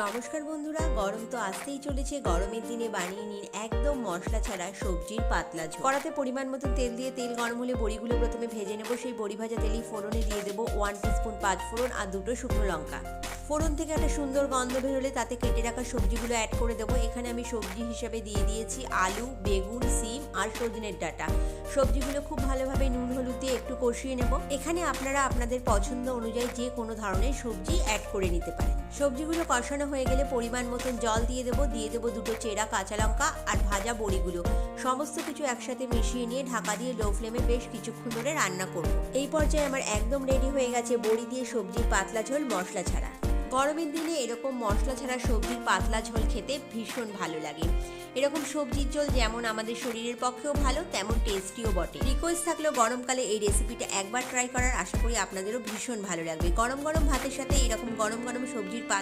নমস্কার বন্ধুরা, গরম তো আসতেই চলেছে। গরমের দিনে বানিয়ে নিন একদম মশলা ছাড়া সবজির পাতলা ঝোল। কড়াতে পরিমাণ মতো তেল দিয়ে তেল গরম হলে বড়িগুলো প্রথমে ভেজে নেব। সেই বড়ি ভাজা তেলেই ফোড়নে দিয়ে দেবো 1 টিস্পুন পাঁচফোড়ন আর 2টো শুকনো লঙ্কা। ফোড়ন থেকে একটা সুন্দর গন্ধ বেরোলে তাতে কেটে রাখা সবজিগুলো অ্যাড করে দেবো। এখানে আমি সবজি হিসেবে দিয়ে দিয়েছি আলু, বেগুন, সিম আর সজনের ডাঁটা। সবজিগুলো খুব ভালোভাবে নুন হলুদ দিয়ে একটু কষিয়ে নেব। এখানে আপনারা আপনাদের পছন্দ অনুযায়ী যে কোনো ধরনের সবজি অ্যাড করে নিতে পারেন। সবজিগুলো কষানো হয়ে গেলে পরিমাণ মতন জল দিয়ে দেবো 2টো চেরা কাঁচা লঙ্কা আর ভাজা বড়িগুলো। সমস্ত কিছু একসাথে মিশিয়ে নিয়ে ঢাকা দিয়ে লো ফ্লেমে বেশ কিছুক্ষণ ধরে রান্না করব। এই পর্যায়ে আমার একদম রেডি হয়ে গেছে বড়ি দিয়ে সবজির পাতলা ঝোল মশলা ছাড়া। গরমের দিনে এরকম মশলা ছাড়া সবজির পাতলা ঝোল খেতে ভীষণ ভালো লাগে। এরকম সবজির ঝোল যেমন আমাদের শরীরের পক্ষেও ভালো, তেমন টেস্টিও বটে। রিকোয়েস্ট থাকলো গরমকালে এই রেসিপিটা একবার ট্রাই করার। আশা করি আপনাদেরও ভীষণ ভালো লাগবে। গরম গরম ভাতের সাথে এরকম গরম গরম সবজির